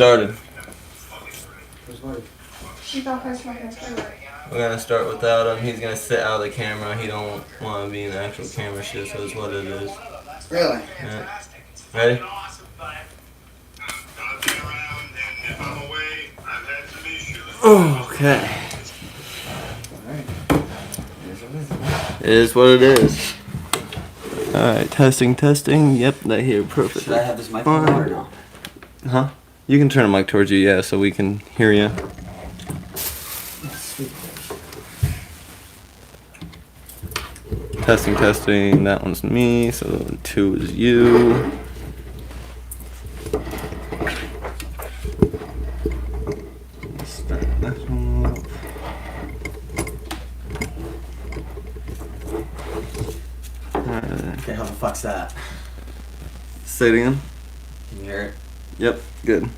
started. She's not going to We're gonna start without him. He's gonna sit out of the camera. He don't want to be in the actual camera shit, so it's what it is. Really? Yeah. Ready? Okay. It is what it is. Alright, testing. Yep, that here perfect. Should I have this microphone or no? Huh? You can turn the mic towards you, yeah, so we can hear you. Testing. That one's me, so 2 is you. Let's start this one up. Okay, how the fuck's that? Say it again. Can you hear it? Yep, good. 10-4.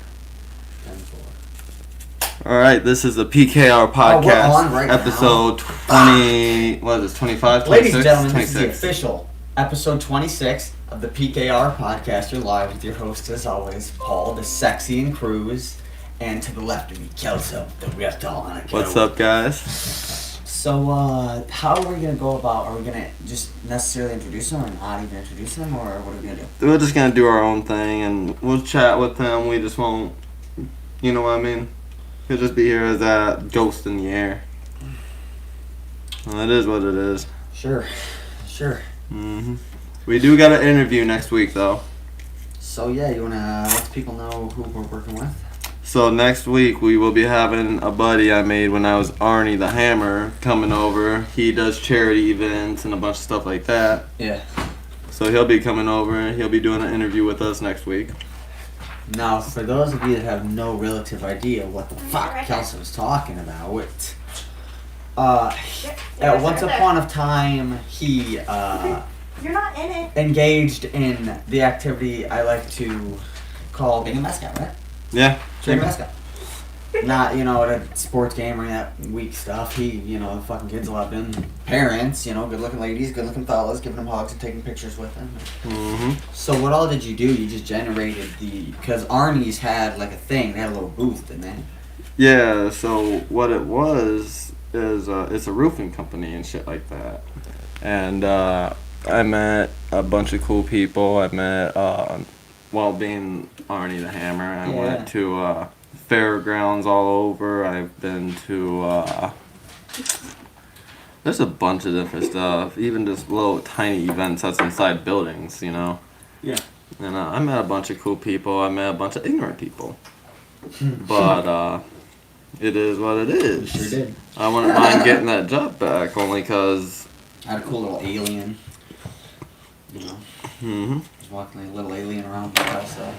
Alright, this is the Pkr Podcast, we're on right episode 20, what is this, 25, 26? Ladies and gentlemen, 26. this is the official episode 26 of the Pkr Podcast. You're live with your host, as always, Paul, the sexy and cruise, and to the left of me, Kelso, the real tall on a What's up, guys? So, how are we going to go about, are we going to just necessarily introduce them or not even introduce them, or what are we going to do? We're just gonna do our own thing, and we'll chat with them. We just won't, you know what I mean? He'll just be here as that ghost in the air. Well, it is what it is. Sure. We do got an interview next week, though. So, yeah, you want to let the people know who we're working with? So next week we will be having a buddy I made when I was Arnie the Hammer coming over. He does charity events and a bunch of stuff like that. Yeah. So he'll be coming over and he'll be doing an interview with us next week. Now, for those of you that have no relative idea what the fuck Kelso was talking about, at once upon a time, he You're not in it. engaged in the activity I like to call being a mascot, right? Yeah. Being a mascot. Not, at a sports game or that weak stuff. He, the fucking kids love him. Parents, good-looking ladies, good-looking fellas, giving him hugs and taking pictures with him. Mm-hmm. So what all did you do? You just generated because Arnie's had like a thing. They had a little booth, didn't they? Yeah, so what it was is it's a roofing company and shit like that. And I met a bunch of cool people. I met, while being Arnie the Hammer, I went to fairgrounds all over. I've been to, there's a bunch of different stuff. Even just little tiny events that's inside buildings, Yeah. And I met a bunch of cool people. I met a bunch of ignorant people. But it is what it is. You sure did. I wouldn't mind getting that job back, only because... I had a cool little alien. Mm-hmm. Just walking like a little alien around the house. So.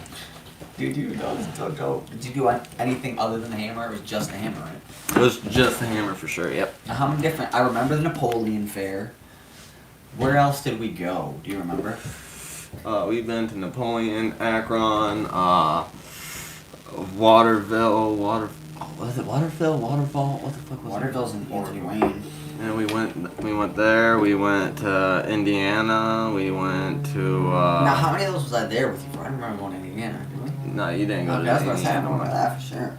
Dude, did you do anything other than the hammer? It was just the hammer, right? It was just the hammer for sure, yep. Now, how many different... I remember the Napoleon Fair. Where else did we go? Do you remember? We've been to Napoleon, Akron, Waterville, was it Waterville? Waterfall? What the fuck was Waterville's in Anthony Wayne. And we went there, we went to Indiana, we went to, Now, how many of those was I there with you for? I don't remember going to Indiana, did we? No, you didn't go to That's what I said. I Indiana. remember that for sure.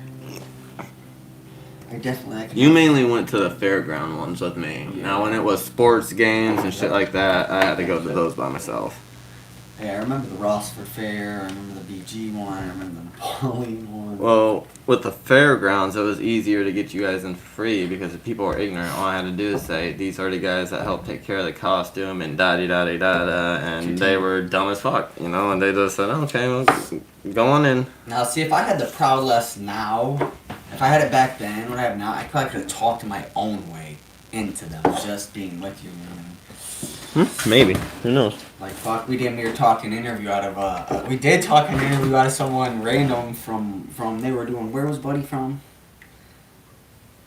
I definitely... You mainly went to the fairground ones with me. Yeah. Now, when it was sports games and shit like that, I had to go to those by myself. Yeah, I remember the Rossford Fair, I remember the BG one, I remember the Napoleon one. Well, with the fairgrounds, it was easier to get you guys in free because if people were ignorant, all I had to do is say, these are the guys that help take care of the costume and da-di-da-di-da-da, and they were dumb as fuck, and they just said, okay, well, go on in. Now, see, if I had the Proud Less now, if I had it back then, what I have now, I probably could have talked my own way into them, just being with you, Maybe. Who knows? Like, fuck, we damn near talk an interview out of, we did talk an interview out of someone random from, they were doing, where was Buddy from?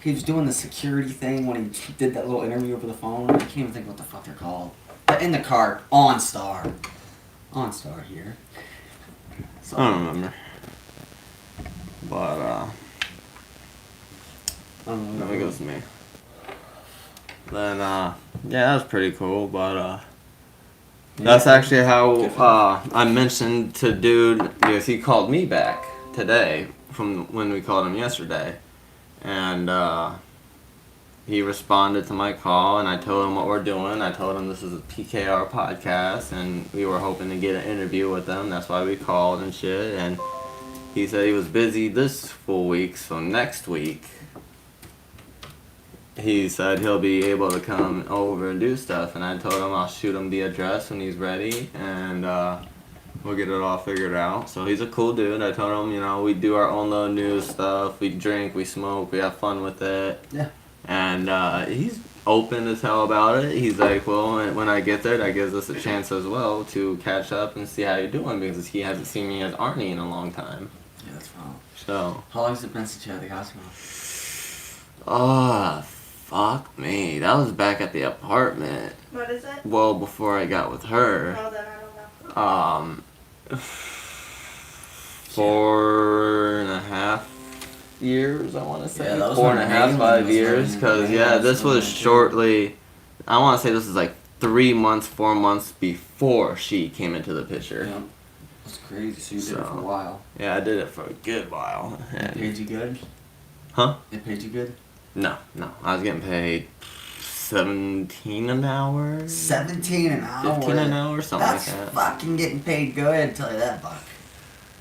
He was doing the security thing when he did that little interview over the phone. I can't even think what the fuck they're called. In the car, OnStar here. So, I don't remember. But, then it goes to me. Then, yeah, that was pretty cool, but, that's actually how, I mentioned to dude, because he called me back today from when we called him yesterday. And he responded to my call, and I told him what we're doing. I told him this is a Pkr Podcast, and we were hoping to get an interview with them. That's why we called and shit. And he said he was busy this full week, so next week he said he'll be able to come over and do stuff. And I told him I'll shoot him the address when he's ready, and we'll get it all figured out. So he's a cool dude. I told him, you know, we do our own little news stuff. We drink, we smoke, we have fun with it. Yeah. And he's open as hell about it. He's like, well, when I get there, that gives us a chance as well to catch up and see how you're doing, because he hasn't seen me as Arnie in a long time. Yeah, that's wrong. So. How long has it been since you had the hospital? Oh, fuck me. That was back at the apartment. What is it? Well, before I got with her. Oh, then I don't know. 4.5 years, I want to say. Yeah, that was 4.5, 5 years. Because, this was shortly. I want to say this is like 3 months, 4 months before she came into the picture. Yeah. That's crazy. So you did it for a while. Yeah, I did it for a good while. They paid you good? Huh? They paid you good? No. I was getting paid $17 an hour. 17 an hour? 15 an hour, something That's like that. fucking getting paid good, tell you that, Buck.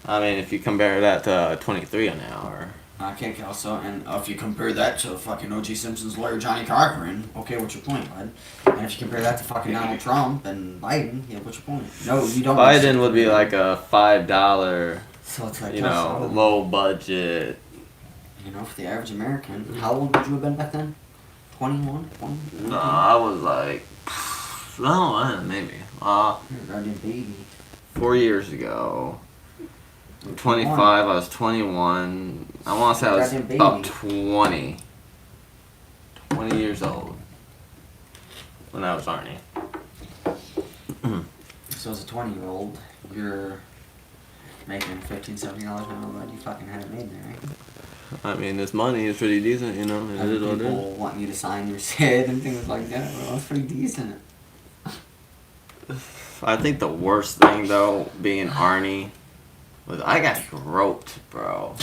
I mean, if you compare that to 23 an hour. I can't also, and if you compare that to fucking O.J. Simpson's lawyer Johnny Cochran, okay, what's your point, bud? And if you compare that to fucking Donald Trump and Biden, yeah, what's your point? No, you don't. Biden would be like a $5, so it's like low budget. You know, for the average American. How old would you have been back then? 21? 20? No, I was like, no, maybe. You're a goddamn baby. 4 years ago. 25, I was 21. I want to say I was about 20. 20 years old when I was Arnie. So as a 20-year-old, you're making $15, $17 an hour, but you fucking had it made there, right? I mean, this money is pretty decent, you know. It is what it people is. want you to sign your SID and things like that. Well, that's pretty decent. I think the worst thing, though, being Arnie, was I got groped, bro.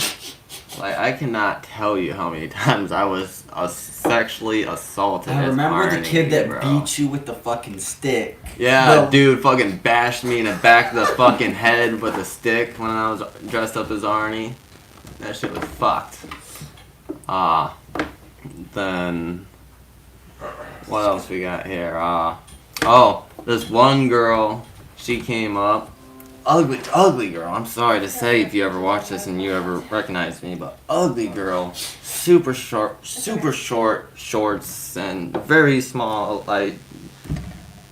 Like, I cannot tell you how many times I was sexually assaulted. I remember as Arnie, the kid that bro. beat you with the fucking stick. Yeah, dude fucking bashed me in the back of the fucking head with a stick when I was dressed up as Arnie. That shit was fucked. Then what else we got here? This one girl, she came up. Ugly girl. I'm sorry to say if you ever watch this and you ever recognize me, but ugly girl, super short shorts and very small, like,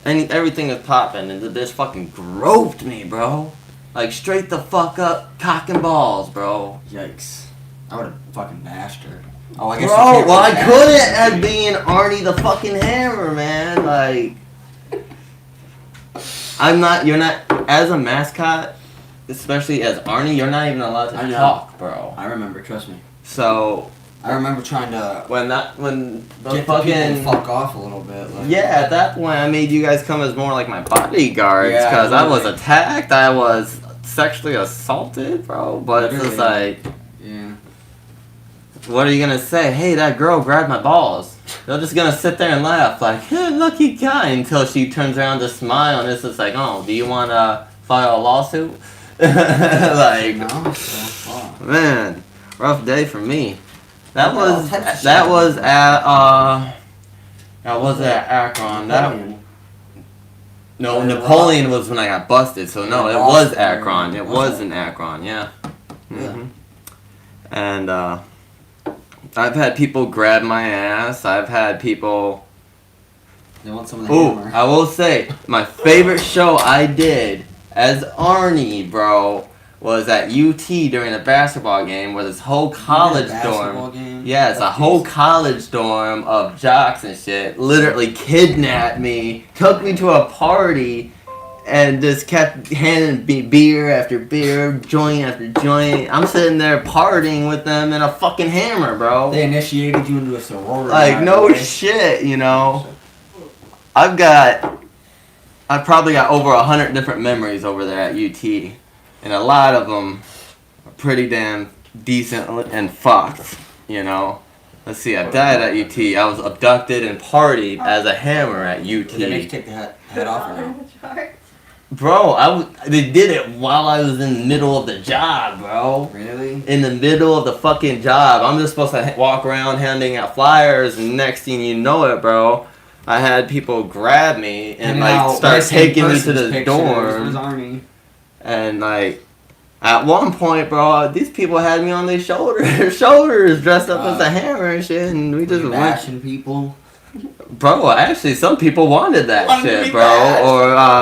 and everything is popping, and the bitch fucking groped me, bro. Like, straight the fuck up, cock and balls, bro. Yikes. I would have fucking bashed her. Oh, I guess Bro, you can't well, I bash couldn't her. as being Arnie the fucking Hammer, man. Like, you're not, as a mascot, especially as Arnie, you're not even allowed to talk, bro. I remember, trust me. So, I remember trying to when the get fucking the people to fuck off a little bit. Like, yeah, at that point I made you guys come as more like my bodyguards because I was attacked, I was sexually assaulted, bro. But it's just like, yeah. what are you gonna say? Hey, that girl grabbed my balls. They're just gonna sit there and laugh like, hey, lucky guy, until she turns around to smile and it's just like, oh, do you want to file a lawsuit? Like, No, man, rough day for me. That Yeah, was all types of that shit. was at Akron. No, Napoleon was when I got busted. So no, it was Akron. It was in Akron. Yeah. Mhm. And I've had people grab my ass. I've had people. They want some of the Ooh, hammer. I will say my favorite show I did as Arnie, bro, was at UT during a basketball game where this whole college dorm. Yeah, it's a whole college dorm of jocks and shit literally kidnapped me, took me to a party, and just kept handing me beer after beer, joint after joint. I'm sitting there partying with them in a fucking Hammer, bro. They initiated you into a sorority. Like, no shit, you know. I've probably got over 100 different memories over there at UT. And a lot of them are pretty damn decent and fucked, you know. Let's see, I died at UT. I was abducted and partied as a hammer at Did they make you UT. take the head off or no? Bro, they did it while I was in the middle of the job, bro. Really? In the middle of the fucking job. I'm just supposed to walk around handing out flyers, and next thing you know it, bro, I had people grab me and like start taking me to the dorm. And like, at one point, bro, these people had me on their shoulders dressed up as a hammer and shit, and we just bashing people. Bro, actually, some people wanted that shit, bro.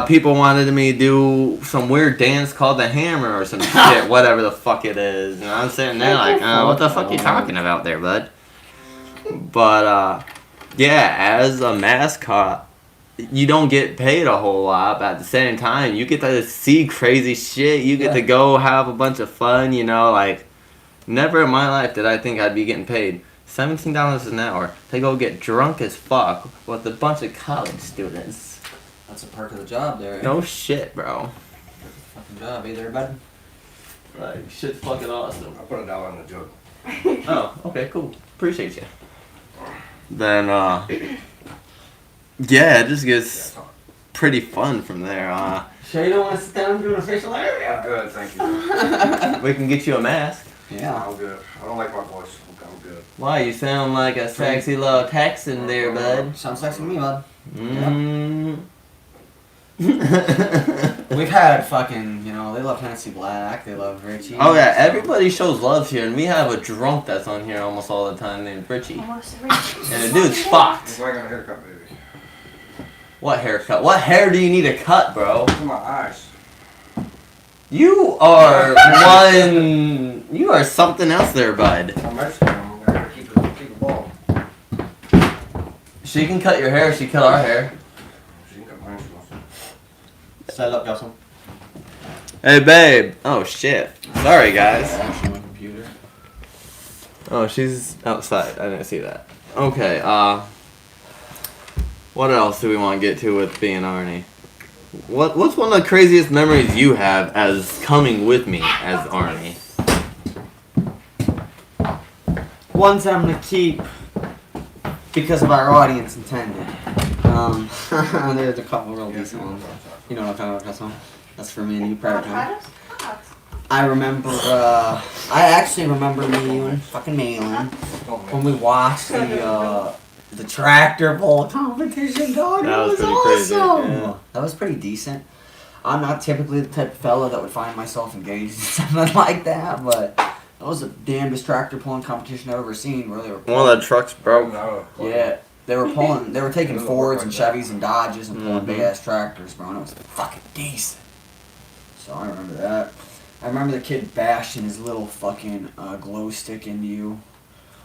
Or people wanted me to do some weird dance called the hammer or some shit, whatever the fuck it is. And I'm sitting there like, what the fuck you talking about there, bud? But, yeah, as a mascot, you don't get paid a whole lot, but at the same time, you get to see crazy shit. You get to go have a bunch of fun, you know, like, never in my life did I think I'd be getting paid $17 an hour to go get drunk as fuck with a bunch of college students. That's a perk of the job there. Eh? No shit, bro. Fucking job, eh there, bud? Like, shit's fucking awesome. I put $1 on the jug. Oh, okay, cool. Appreciate you. Then, yeah, it just gets pretty fun from there. Sure you don't want to sit down and do an official area? I'm good, thank you. We can get you a mask. Yeah. I'm good. I don't like my voice. I'm good. Why, you sound like a sexy little Texan there, bud. Sounds sexy to me, bud. We've had fucking, you know, they love Nancy Black, they love Richie. Oh yeah, everybody shows love here, and we have a drunk that's on here almost all the time named Richie. And the dude's fucked. It's like a haircut, baby. What haircut? What hair do you need to cut, bro? To my eyes. You are one. You are something else there, bud. I'm Mexican. I'm gonna keep it bald. She can cut your hair. She cut our hair. She can cut mine. She wants to. Set up, Justin. Hey, babe. Oh shit. Sorry, guys. On my computer. Oh, she's outside. I didn't see that. Okay. What else do we want to get to with being Arnie? What's one of the craziest memories you have as coming with me as Arnie? Ones that I'm gonna keep because of our audience intended. There's a couple real decent ones. You know what I'm talking about, Justin? That's for me and you, private time. I remember, I actually remember me and fucking Malin when we watched the tractor pull competition, dog. That was pretty awesome. crazy. Yeah. That was pretty decent. I'm not typically the type of fella that would find myself engaged in something like that, but that was the damnedest tractor pulling competition I've ever seen. Where they were One of the trucks broke. yeah, they were taking Fords and Chevys and Dodges and pulling big ass tractors, bro. And it was fucking decent. So I remember that. I remember the kid bashing his little fucking glow stick into you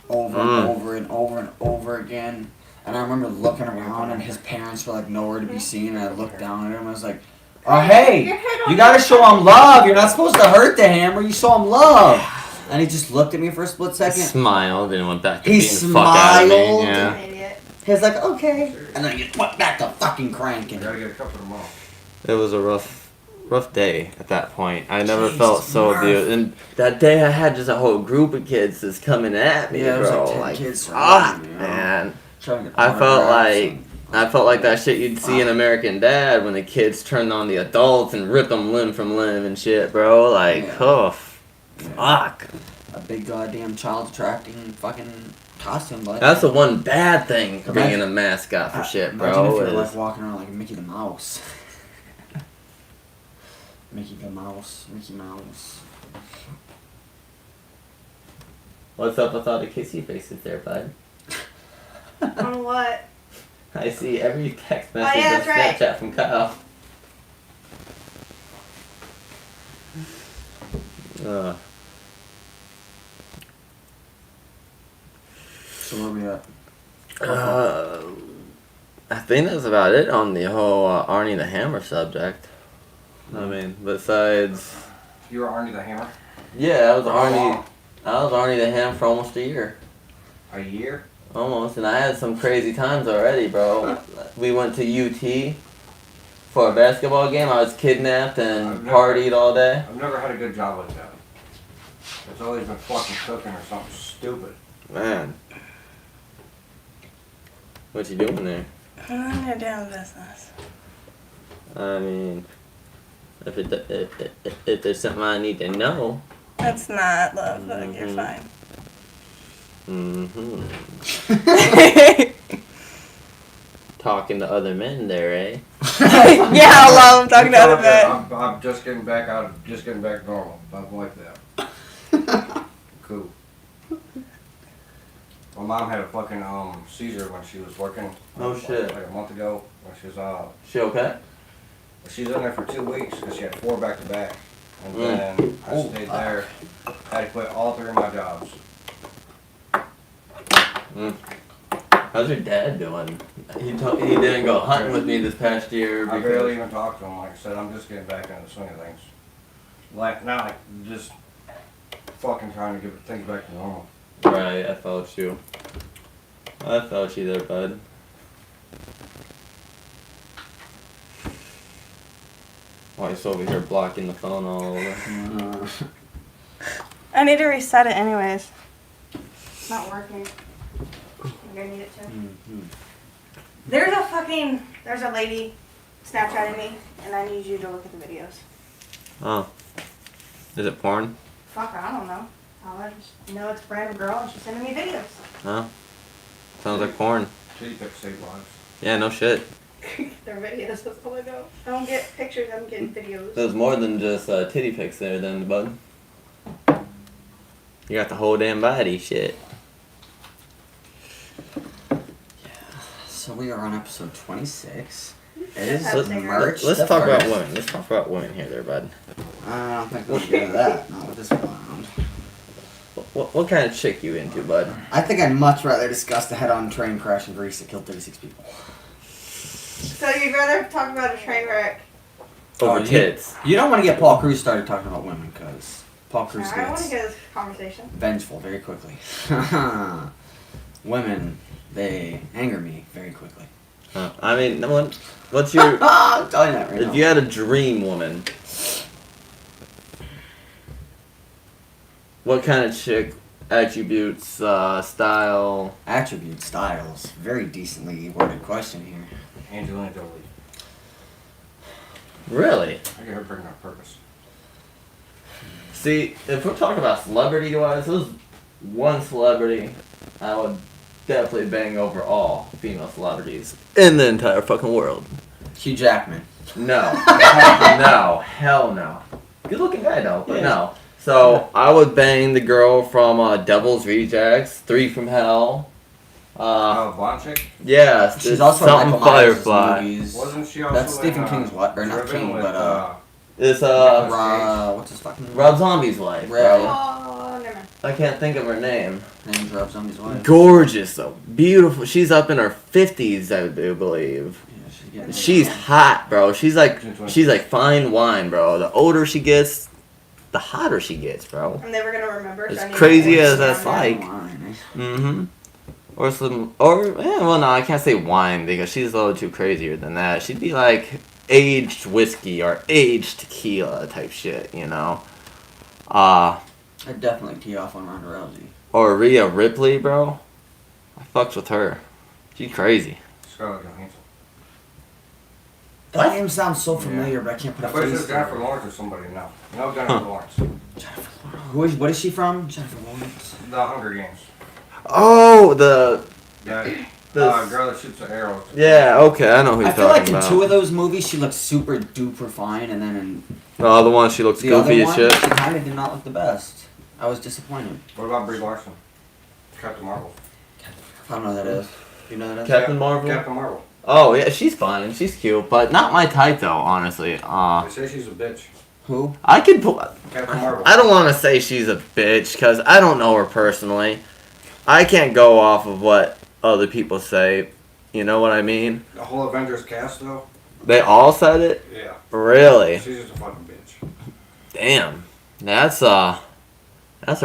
over and over and over and over again. And I remember looking around and his parents were like nowhere to be seen. And I looked down at him and I was like, oh hey, you gotta show him love. You're not supposed to hurt the hammer. You show him love. And he just looked at me for a split second. Smiled and went back to He being the fuck out of me. smiled. Yeah. He was like, okay. And then he just went back to fucking cranking. You gotta get a couple of them all. It was a rough day at that point. I never Jesus, felt so Murph. abused. And that day I had just a whole group of kids just coming at me, Yeah, it was bro. like 10 kids fuck, surrounding me, man. Trying to get I felt autographs I felt like that shit you'd see in American Dad when the kids turned on the adults and ripped them limb from limb and shit, bro. Like, Yeah. oh, Yeah. fuck. a big goddamn child attracting fucking costume, but That's the one bad thing for being a mascot for shit, Imagine bro. if you're is- like walking around like Mickey the Mouse. Mickey Mouse. What's up with all the kissy faces there, bud? On what? I see every text message yeah, on that's right. Snapchat from Kyle. So where we at? I think that's about it on the whole Arnie the Hammer subject. I mean, besides, You were Arnie the Hammer? yeah, I was Oh, Arnie. wow. I was Arnie the Ham for almost a year. A year? Almost, and I had some crazy times already, bro. We went to UT for a basketball game. I was kidnapped and I've never- partied all day. I've never had a good job like that. It's always been fucking cooking or something stupid. Man. What you doing there? I'm your damn business. I mean, if there's something I need to know. It's not, love. Like, you're fine. Talking to other men there, eh? Yeah, love. I'm talking to other men. I'm just getting back normal. I'm like that. Cool. My mom had a fucking seizure when she was working. Oh, shit. Like a month ago when she was She okay? She was in there for 2 weeks because she had 4 back to back. And then I stayed there. Had to quit all 3 of my jobs. How's your dad doing? He didn't go hunting with me this past year. I barely even talked to him. Like I said, I'm just getting back into the swing of things. Like, not like just fucking trying to get things back to normal. Right, I felt you. I felt you there, bud. Why he's over here blocking the phone all over. I need to reset it anyways. It's not working. You're gonna need it too. There's a lady Snapchatting me, and I need you to look at the videos. Oh. Is it porn? Fuck, I don't know. I just know it's a random girl, and she's sending me videos. No. Sounds like porn. Titty pics save lives. Yeah, no shit. They're videos, that's all I know. I don't get pictures, I'm getting videos. There's more than just titty pics there, then, bud. You got the whole damn body, shit. So we are on episode 26. It Just is have singers. March. Let's the talk about 1st. women. Let's talk about women here, there, bud. I don't think we'll get into that. Not with this round. What kind of chick you into, bud? I think I'd much rather discuss the head-on train crash in Greece that killed 36 people. So you'd rather talk about a train wreck? Over tits. You don't want to get Paul Cruz started talking about women, because Paul Cruz I want to gets get this conversation. vengeful very quickly. Women, they anger me very quickly. I mean, no one. What's your? I'm telling you that right now. If you had a dream woman, what kind of chick? Attributes, style. Attribute styles. Very decently worded question here. Angelina Jolie. Really? I get her pregnant on purpose. See, if we're talking about celebrity-wise, there's one celebrity I would definitely bang over all female celebrities in the entire fucking world. Hugh Jackman. No. No. Hell no. Good-looking guy, though, but no. So, I would bang the girl from Devil's Rejects, 3 from Hell. Blonde chick? Yeah, She's also in something Michael Myers' Firefly. movies. Wasn't she also That's Stephen in, King's what? Or not Driven King, with, but It's what's his fucking name? Rob Zombie's wife. Right. Bro. Oh, never mind. I can't think of her name. Name's Rob Zombie's wife. Gorgeous though, beautiful. She's up in her 50s, I do believe. Yeah, she's getting She's hot, bro. She's like fine wine, bro. The older she gets, the hotter she gets, bro. I'm never gonna remember. As so I need to crazy write as it that's down. like. Wine, eh? Mm-hmm. Well, no, I can't say wine because she's a little too crazier than that. She'd be like aged whiskey or aged tequila type shit, you know. I'd definitely tee off on Ronda Rousey. Or Rhea Ripley, bro. I fucks with her. She's crazy. Scarlett Johansson. That name sounds so familiar, but I can't put I a thought it face was to Jennifer it. Lawrence or somebody. No, Jennifer Lawrence. What is she from? Jennifer Lawrence. The Hunger Games. Oh, the Girl that shoots the arrows. yeah. Okay, I know who you're I feel like talking in about. 2 of those movies she looked super duper fine, and then in Oh, the one she looks the other goofy as one shit. she kind of did not look the best. I was disappointed. What about Brie Larson? Captain Marvel. I don't know who that is. You know who that is? Captain Marvel. Captain Marvel. Oh yeah, she's fine. She's cute, but not my type though. Honestly, They say she's a bitch. Who? I could pull. Captain Marvel. I don't want to say she's a bitch because I don't know her personally. I can't go off of what other people say. You know what I mean? The whole Avengers cast though. They all said it. Yeah. Really? She's just a fucking bitch. Damn. That's a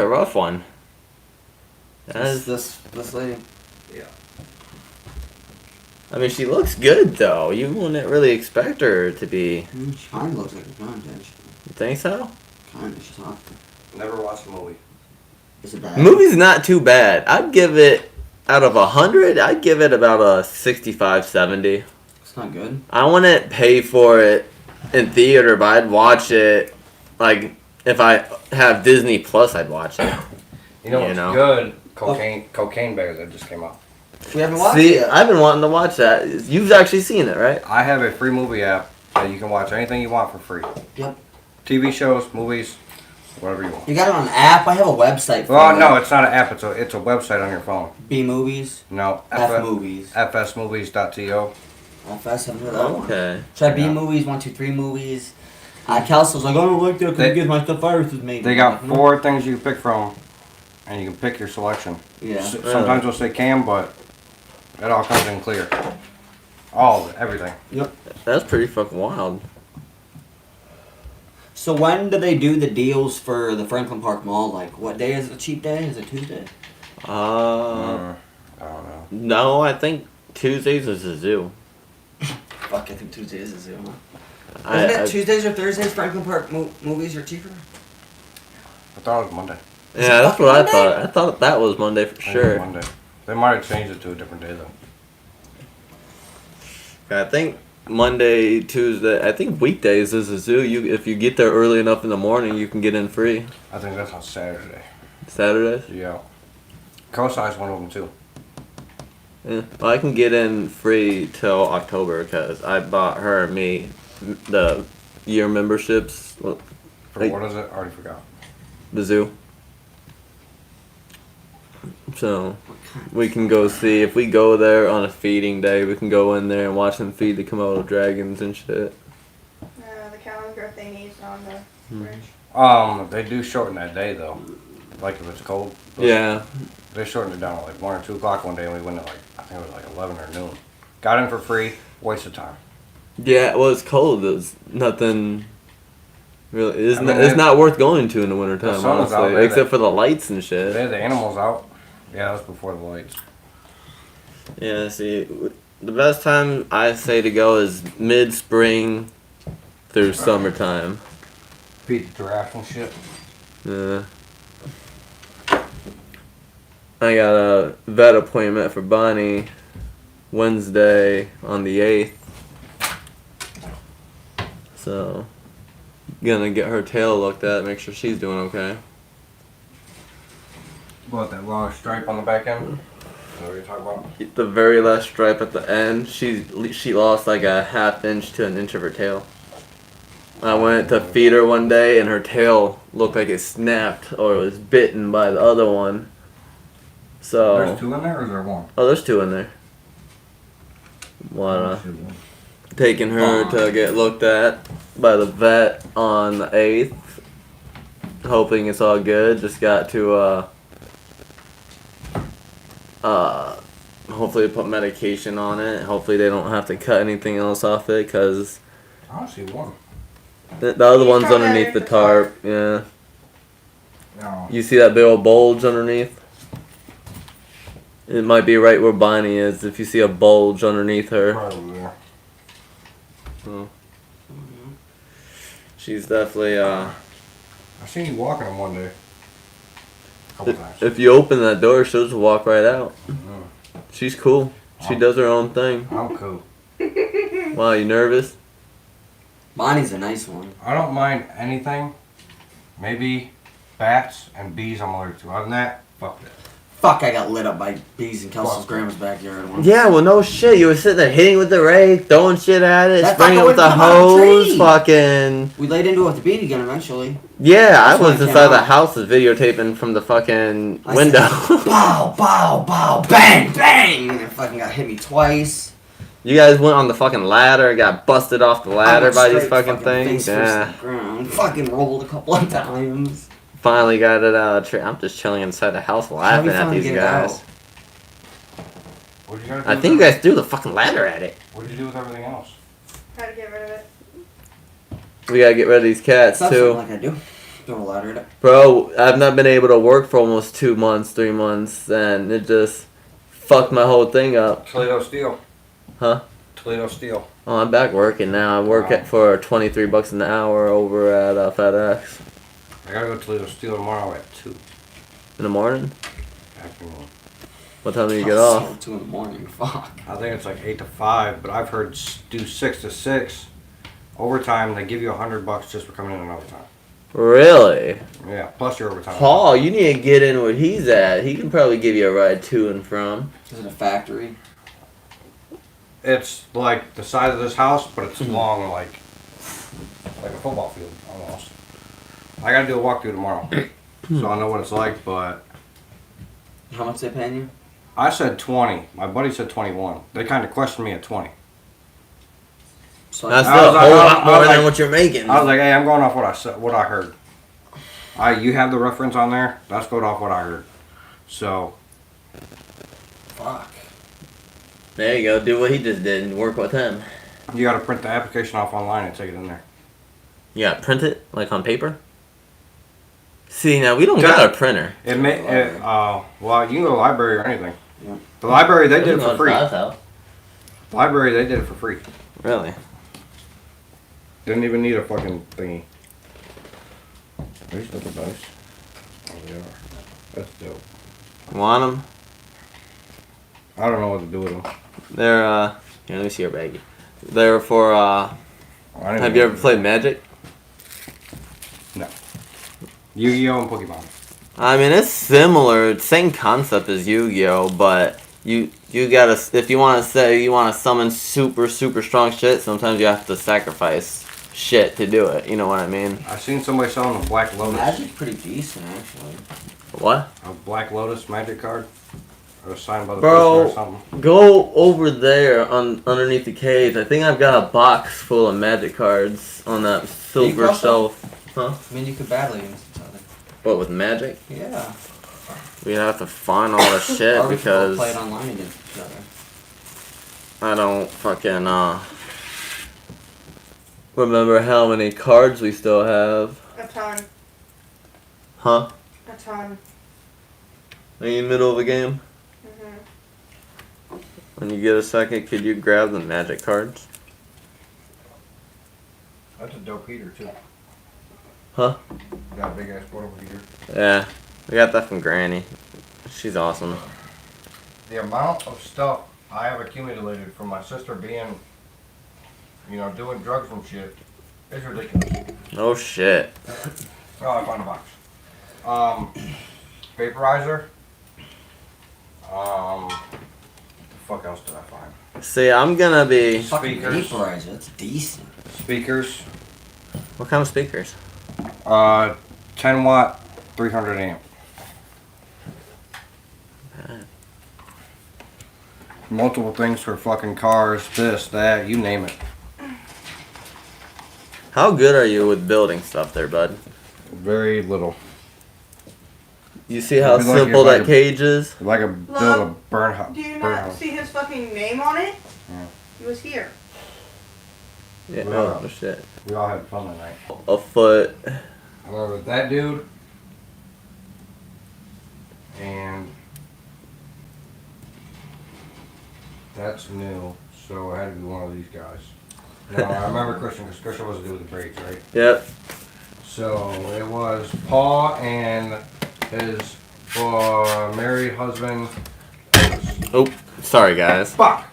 rough one. That is. This lady. Yeah. I mean, she looks good though. You wouldn't really expect her to be. She kind of looks like a blonde, doesn't she? You think so? Kind of. She's hot. Never watched the movie. Is it bad? Movie's not too bad. I'd give it, out of 100, I'd give it about a 65, 70. It's not good. I wouldn't pay for it in theater, but I'd watch it, like, if I have Disney Plus, I'd watch it. You know what's good? Cocaine Bears that just came out. We haven't watched See, it yet. I've been wanting to watch that. You've actually seen it, right? I have a free movie app that you can watch anything you want for free. Yep. TV shows, movies, whatever you want. You got it on an app? I have a website for Well, it. no, it's not an app. It's a website on your phone. B Movies? No, F Movies. fsmovies.to. FS, I've heard that one. Okay. Try B Yeah. Movies, 123 Movies. Kelsey was like, I don't like that because it gives my stuff viruses maybe. They got 4 things you can pick from, and you can pick your selection. Yeah. Sometimes they'll say cam, but it all comes in clear. All of it, everything. Yep. That's pretty fucking wild. So when do they do the deals for the Franklin Park Mall? Like, what day is the cheap day? Is it Tuesday? I don't know. No, I think Tuesdays is the zoo. Fuck, I think Tuesday is a zoo. Huh? I- Isn't I- it Tuesdays or Thursdays Franklin Park movies are cheaper? I thought it was Monday. Is it Yeah, that's fucking what I Monday? thought. I thought that was Monday for I think it was sure. Monday. They might have changed it to a different day though. I think Monday, Tuesday. I think weekdays is a zoo. If you get there early enough in the morning, you can get in free. I think that's on Saturday. Saturdays. Yeah. Kosai's one of them too. Yeah. Well, I can get in free till October because I bought her and me the year memberships. Well, For Like- what is it? I already forgot. the zoo. So we can go see if we go there on a feeding day. We can go in there and watch them feed the Komodo dragons and shit. The cow's birthday needs on the fridge. They do shorten that day though. Like if it's cold. Yeah. They shortened it down to like 1 or 2 o'clock one day and we went at like, I think it was like 11 or noon. Got in for free, waste of time. Yeah. Well, it's cold. There's nothing. Really, it's, I mean, it's they- not worth going to in the The wintertime, sun was out honestly. there, Except for the lights and shit. They had the animals out. Yeah, that was before the lights. Yeah, see, the best time I say to go is mid-spring through summertime. Feed the giraffes and shit. Yeah. I got a vet appointment for Bonnie Wednesday on the 8th. So, gonna get her tail looked at, make sure she's doing okay. What, that long stripe on the back end? Is that what you're talking about? The very last stripe at the end, she lost like a half inch to an inch of her tail. I went to feed her one day and her tail looked like it snapped or it was bitten by the other one. So There's 2 in there or is there 1? oh, there's 2 in there. Taking her to get looked at by the vet on the 8th. Hoping it's all good. Just got to hopefully put medication on it. Hopefully they don't have to cut anything else off it because I don't see 1. the other He's one's probably underneath the underneath the tarp. Yeah. No. You see that big old bulge underneath? It might be right where Bonnie is if you see a bulge underneath her. Probably there. So, she's definitely I seen you walking them one day. A couple times. if you open that door, she'll just walk right out. Mm. She's cool. She does her own thing. I'm cool. Wow, you nervous? Bonnie's a nice one. I don't mind anything. Maybe bats and bees I'm allergic to. Other than that, fuck that. Fuck, I got lit up by bees in Kelsey's grandma's backyard once. Yeah, well, no shit. You were sitting there hitting with the rake, throwing shit at it, That spraying it fucker with a wouldn't come out of the hose, tree. fucking. We laid into it with the bee again eventually. Yeah, I That's when was it came inside the out. house videotaping from the fucking I window. said, bow, bow, bow, bang, bang! And it fucking got hit me twice. You guys went on the fucking ladder, got busted off the I ladder went by these straight fucking things. face first Yeah. to the ground. Fucking rolled a couple of times. Finally got it out of the tree. I'm just chilling inside the house laughing at finally these get it guys. out? What did you guys do I with think you everything? guys threw the fucking ladder at it. What did you do with everything else? Try to get rid of it. We gotta get rid of these cats That's too. something like I do. Throw a ladder at it. Bro, I've not been able to work for almost 2 months, 3 months, and it just fucked my whole thing up. Toledo Steel. Huh? Toledo Steel. Oh, I'm back working now. I work Wow. for $23 an hour over at FedEx. I gotta go to Toledo Steel tomorrow at 2. In the morning? Afternoon. What time do you get off? 2 in the morning. Fuck. I think it's like 8 to 5, but I've heard do 6 to 6. Overtime, they give you $100 just for coming in on overtime. Really? Yeah, plus your overtime. Paul, you need to get in where he's at. He can probably give you a ride to and from. Is it a factory? It's like the size of this house, but it's long, like a football field almost. I gotta do a walkthrough tomorrow, so I know what it's like. But How much they paying you? I said 20. My buddy said 21. They kind of questioned me at 20. So That's I still a was like- whole I lot was more than like- what you're making. I was like, hey, I'm going off what I said, what I heard. You have the reference on there. That's going off what I heard. So fuck. There you go. Do what he just did and work with him. you got to print the application off online and take it in there. You got to print it, like on paper? See, now we don't got a printer. Well, you can go to the library or anything. Yeah. The library, they did it for free. The library, they did it for free. Really? Didn't even need a fucking thingy. These little dice. Oh, they are. That's dope. Want them? I don't know what to do with them. They're, here, let me see your baggie. They're for, have you ever played Magic? No. Yu-Gi-Oh! And Pokemon. I mean, it's similar, same concept as Yu-Gi-Oh, but you gotta, if you want to say you want to summon super strong shit, sometimes you have to sacrifice shit to do it. You know what I mean? I seen somebody selling a Black Lotus. Magic's pretty decent, actually. What? A Black Lotus magic card. It was signed by the Bro, person or something. go over there underneath the cage. I think I've got a box full of Magic cards on that silver cross shelf. Huh? I mean, you could battle against each other. What, with Magic? Yeah. We'd have to find all the shit Or we could all because play it online against each other. I don't fucking remember how many cards we still have. A ton. Huh? A ton. Are you in the middle of a game? Mhm. When you get a second, could you grab the Magic cards? That's a dope heater, too. Huh? Got a big ass portable heater. Yeah. We got that from Granny. She's awesome. The amount of stuff I have accumulated from my sister being, doing drugs and shit is ridiculous. Oh shit. Oh, I found a box. Vaporizer. What the fuck else did I find? See, I'm gonna be... Fucking Speakers. vaporizer, that's decent. Speakers. What kind of speakers? 10 watt, 300 amp. Multiple things for fucking cars, this, that, you name it. How good are you with building stuff there, bud? Very little. You see how It'd be like simple if I that could- cage is? Like a build a Love, burn house. Do you burn not house. see his fucking name on it? Yeah. He was here. Yeah, Wow. oh shit. We all had fun tonight. A foot. However, that dude and that's new, so it had to be one of these guys. Now I remember Christian because Christian was to do with the braids, right? Yep. So it was Paul and his married husband. Oh, sorry guys. Fuck.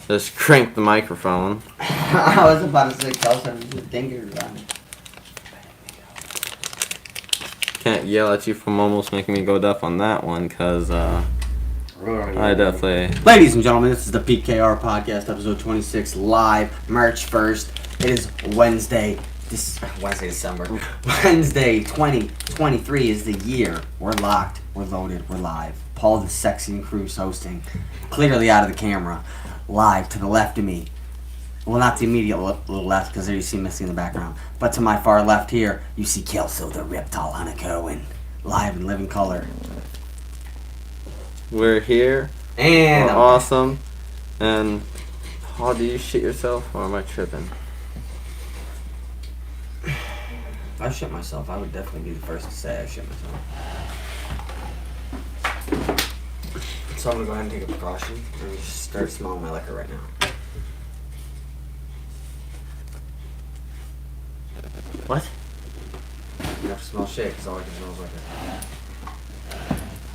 Just crank the microphone. I was about to say, Kelsey, I'm just thinking about it. Can't yell at you from almost making me go deaf on that one, cause Really? I definitely. Ladies and gentlemen, this is the Pkr Podcast, episode 26, live, March 1st. It is Wednesday, December. Wednesday, 2023 is the year. We're locked, we're loaded, we're live. Paul the Sexy and Cruz hosting, clearly out of the camera, live to the left of me. Well, not the immediate little left, because there you see Missy in the background. But to my far left here, you see Kelso the Reptile Hunter Cohen, live in living color. We're here. And We're awesome. And Paul, do you shit yourself or am I tripping? if I shit myself, I would definitely be the first to say I shit myself. So I'm gonna go ahead and take a precaution and just start smelling my liquor right now. What? You have to smell shit because all I can smell is liquor.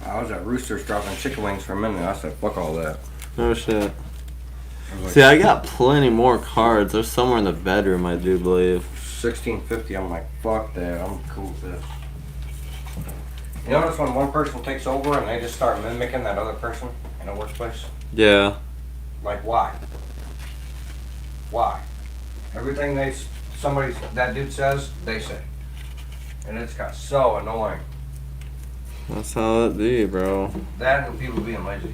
I was at Roosters dropping chicken wings for a minute. I said, fuck all that. Oh shit. I was like, See, I got plenty more cards. There's somewhere in the bedroom, I do believe. $16.50. I'm like, fuck that. I'm cool with this. You notice when one person takes over and they just start mimicking that other person in a workplace? Yeah. Like, why? Why? Everything that dude says, they say. And it's got so annoying. That's how it be, bro. That and people being lazy.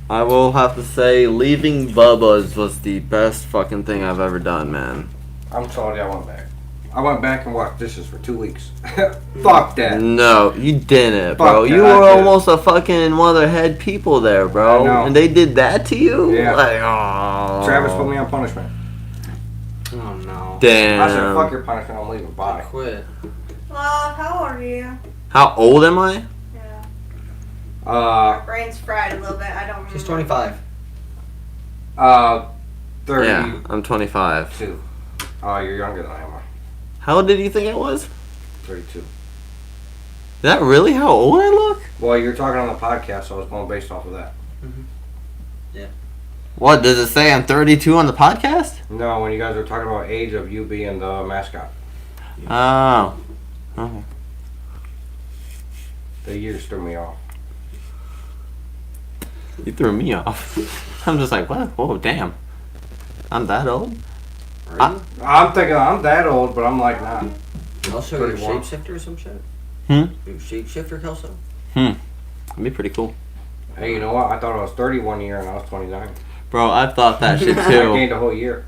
I will have to say, leaving Bubba's was the best fucking thing I've ever done, man. I'm telling you, I went back. I went back and washed dishes for 2 weeks. Fuck that. No, you didn't, bro. Fuck You that, I were did. almost a fucking one of the head people there, I bro. know. And they did that to you? Yeah. Like, oh. Travis put me on punishment. Oh no. Damn. I said, fuck your punishment, I'm leaving. I Bye. quit. Love, how old are you? How old am I? Yeah. Uh, My brain's fried a little bit. I don't remember. She's 25. 32. Yeah, I'm 25. Oh, you're younger than I am. How old did you think I was? Is 32. that really how old I look? Well, you're talking on the podcast, so I was going based off of that. What, does it say I'm 32 on the podcast? No, when you guys were talking about age of you being the mascot. Oh. Okay. The years threw me off. You threw me off. I'm just like, what? Whoa, damn. I'm that old? I'm thinking I'm that old, but I'm like, nah. I'll show you a 31. shapeshifter or some shit. Hmm? You shapeshifter, Kelso? That'd be pretty cool. Hey, you know what? I thought I was 31 year and I was 29. Bro, I thought that shit I too. gained a whole year.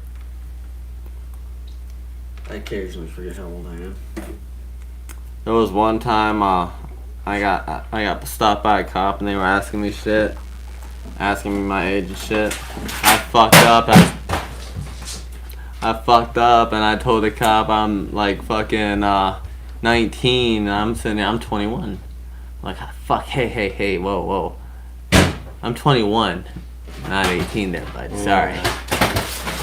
I occasionally forget how old I am. There was one time I got stopped by a cop and they were asking me shit. Asking me my age and shit. I fucked up and I told the cop I'm like fucking 19 and I'm sitting there, I'm 21. Like, fuck, hey, whoa. I'm 21, not 18 there, bud. Sorry.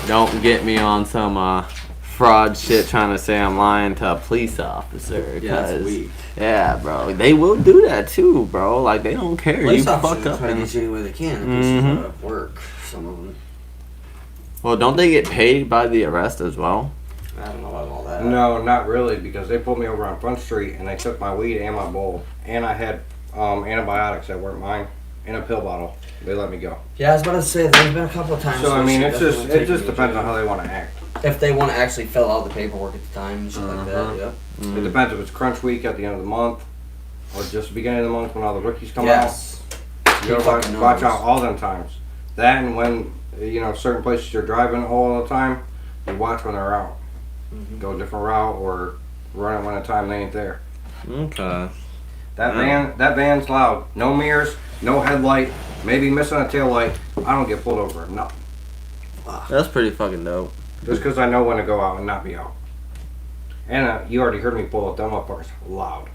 Don't get me on some fraud shit trying to say I'm lying to a police officer. Yeah, that's 'cause- weak. Yeah, bro. They will do that too, bro. Like, they don't care. Police You officers fuck up. try to and- get you any way they can. Mhm. It's work. Some of them. Well, don't they get paid by the arrest as well? I don't know about all that. No, not really, because they pulled me over on Front Street and they took my weed and my bowl. And I had antibiotics that weren't mine in a pill bottle. They let me go. Yeah, I was about to say there's been a couple of times. So, I where mean, she it definitely just taken me depends to on how jail. they want to act. If they want to actually fill out the paperwork at the time and shit like that. Uh-huh. Yep. It depends if it's crunch week at the end of the month or just the beginning of the month when all the rookies come Yes. out. You gotta fucking watch knows. out all them times. That and when, certain places you're driving all the time, you watch when they're out. Mhm. Go a different route or run it when the time they ain't there. Okay. That van's loud. No mirrors, no headlight, maybe missing a tail light. I don't get pulled over. No. That's pretty fucking dope. Just because I know when to go out and not be out. And you already heard me pull up them motherfuckers loud.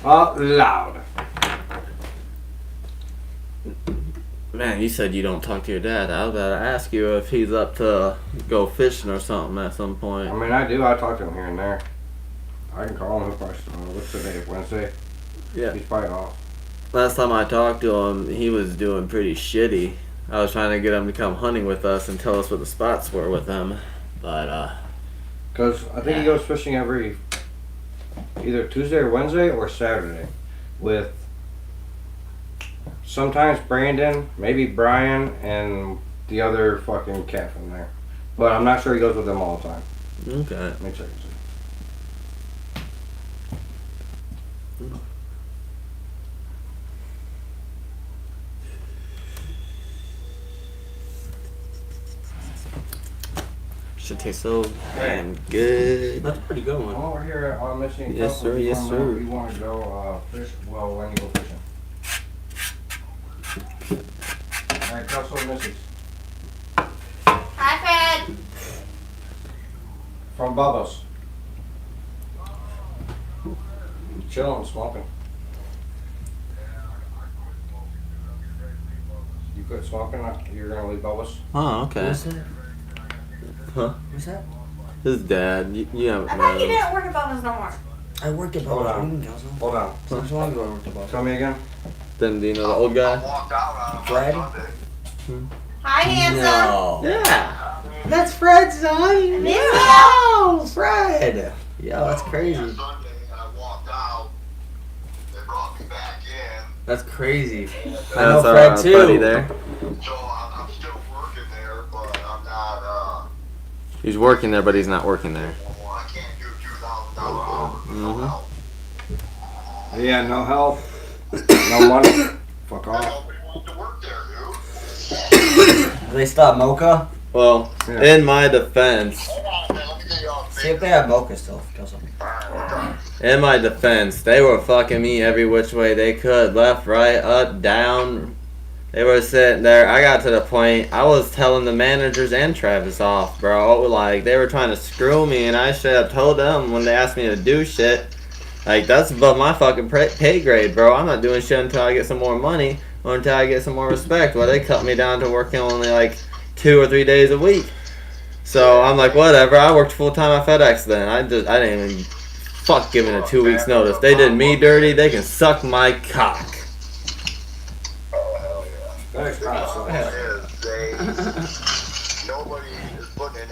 Loud. Man, you said you don't talk to your dad. I was about to ask you if he's up to go fishing or something at some point. I mean, I do. I talk to him here and there. I can call him if what's today? Wednesday? Yeah. He's probably off. Last time I talked to him, he was doing pretty shitty. I was trying to get him to come hunting with us and tell us what the spots were with him. But, Because I think he goes fishing every either Tuesday or Wednesday or Saturday with sometimes Brandon, maybe Brian, and the other fucking cat from there. But I'm not sure he goes with them all the time. okay. Let me check and see. Should taste so damn good. That's a pretty good one. Well, we're here on Mission. Yes, sir, yes, sir. We want to go fish. Well, when you go fishing. All right, tell some Missy's. Hi, Fred. From Bubba's. Chilling, smoking. You quit smoking? You're gonna leave Bubba's? Oh, okay. Who's that? Huh? Who's that? His dad. You haven't I met thought you him. didn't work at Bubba's no more. I worked at Hold Bubba's. on. What do you mean, Kelso? Hold on. Since long ago I worked at Bubba's. Tell me again. Then do you know the old guy? walked out on Fred? Sunday. Hi, handsome. No. Yeah. That's Fred's son. Miss No, Fred. Yeah, that's crazy. Sunday, I walked out. They brought me back in. That's crazy. I That's know our Fred too. buddy there. So I'm still working there, but I'm not, He's working there, but he's not working there. I can't do $2,000 hours with no help. Yeah, no help. No money. Fuck off. Nobody wants to work there, dude. They stop Mocha? Well, Yeah. in my defense, Hold on, man. Let me get you on See if they have Mocha still, Kelso. in my defense, they were fucking me every which way they could. Left, right, up, down. They were sitting there. I got to the point, I was telling the managers and Travis off, bro. Like, they were trying to screw me, and I should have told them when they asked me to do shit. Like, that's above my fucking pay grade, bro. I'm not doing shit until I get some more money or until I get some more respect. Well, they cut me down to working only like 2 or 3 days a week. So I'm like, whatever. I worked full time at FedEx then. I didn't even fuck giving a 2 weeks notice. They did me dirty. They can suck my cock. Oh, hell yeah. Thanks, The problem is nobody is putting in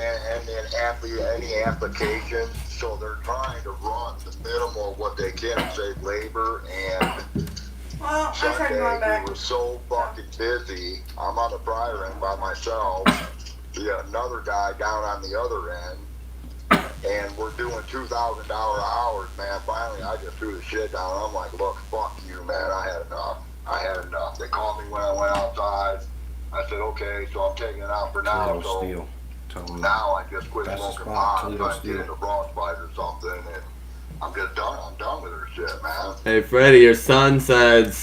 any application, so they're trying to run the minimum of what they can to save labor. And Well, I tried Sunday going back. we were so fucking busy. I'm on the prior end by myself. We got another guy down on the other end, and we're doing $2,000 hours, man. Finally, I just threw the shit down. I'm like, look, fuck you, man. I had enough. They called me when I went outside. I said, okay, so I'm taking it out for now. Toledo So Steel. Tell them that. now I just quit That's the smoking spot, pot. I'm Toledo trying to get Steel. into frostbite or something, and I'm just done. I'm done with her shit, man. Hey, Freddie, your son said,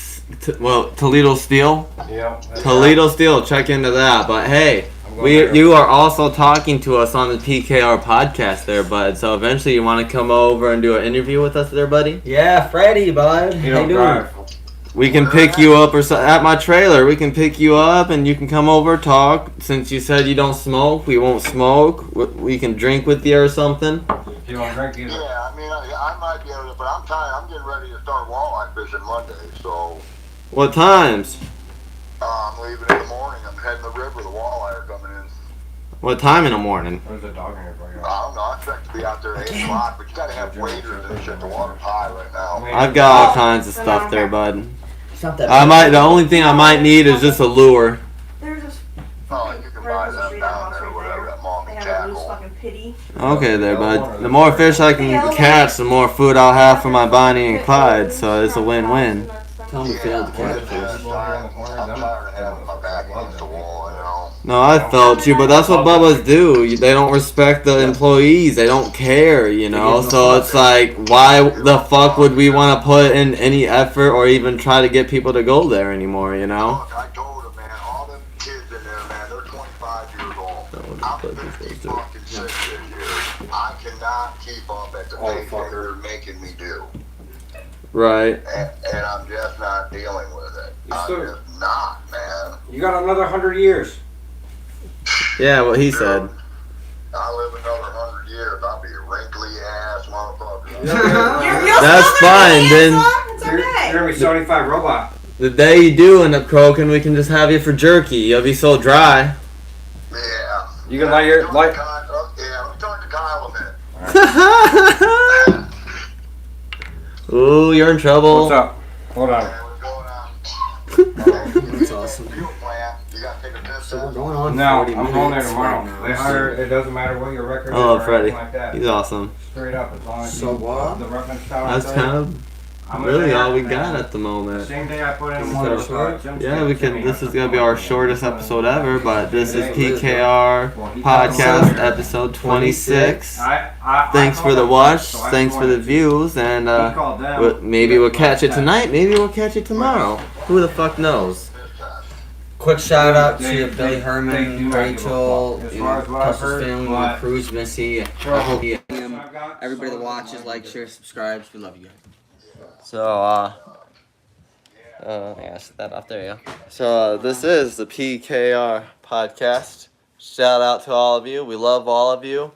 Toledo Steel? Yeah. Toledo Steel, check into that. But hey, I'm going there. you are also talking to us on the PKR podcast there, bud. So eventually you want to come over and do an interview with us there, buddy? Yeah, Freddie, bud. You How you don't doing? drive. We can pick you up at my trailer. We can pick you up and you can come over, talk. Since you said you don't smoke, we won't smoke. We can drink with you or something. You don't drink either. Yeah, I mean, I might be able to, but I'm tired. I'm getting ready to start walleye fishing Monday, so What times? I'm leaving in the morning. I'm heading the river. The walleye are coming in. What time in the morning? There's a dog in here for you. I don't know. I expect to be out there at 8 o'clock, but you gotta have waders and shit. The water's high right now. I've got all kinds of stuff there, bud. It's not that The only thing I might need is just a lure. There's just Oh, you can buy them down there, whatever, that mommy They have a loose tackle. fucking pity. Okay there, bud. The more fish I can catch, the more food I'll have for my Bonnie and Clyde, so it's a win-win. Tell me failed the Yeah, catfish. I'm tired of having my back against the wall, you know. No, I felt you, but that's what Bubba's do. They don't respect the employees. They don't care, you know? So it's like, why the fuck would we want to put in any effort or even try to get people to go there anymore, you know? Look, I told them, man, all them kids in there, man, they're 25 years old. would I'm put this 50 was fucking 6 this year. I cannot keep up at the Oh, pace that fucker. they're making me do. Right. And I'm just not dealing with it. You I'm still- just not, man. You got another 100 years. Yeah, what he said. I live another 100 years, I'll be a wrinkly ass motherfucker. You'll That's still fine, then. It's You're okay. gonna be 75 robot. The day you do end up croaking, we can just have you for jerky. You'll be so dry. Yeah. You can light your light. Yeah, let me talk to Kyle a minute. Ooh, you're in trouble. What's up? Hold on. Man, what's going on? That's awesome. Fuel plant, you gotta take a piss So we're test. going on No, 40 I'm minutes going there tomorrow. right now. They hire. It doesn't matter what your record is. Oh, or Freddie. anything like that. He's awesome. Straight up, as long as So you what? the reference tower. That's kind of really all we got at the The moment. same day I put in Is one that of short? Jim's Yeah, we can. Timmy, This I is put gonna be one our in. shortest episode ever, but this is Well, PKR Podcast episode 26. Thanks for the watch. Thanks for the views, and maybe we'll catch it tonight. Maybe we'll catch it tomorrow. Who the fuck knows? Quick shout out They- to Billy they Herman, do not give a Rachel, fuck. As far as what I've Tuss's heard, family, but- Cruz, Missy. I hope you, everybody that So- watches, like, shares, subscribes. We love you guys. So, yeah, set that off there, yeah. So, this is the PKR Podcast. Shout out to all of you. We love all of you.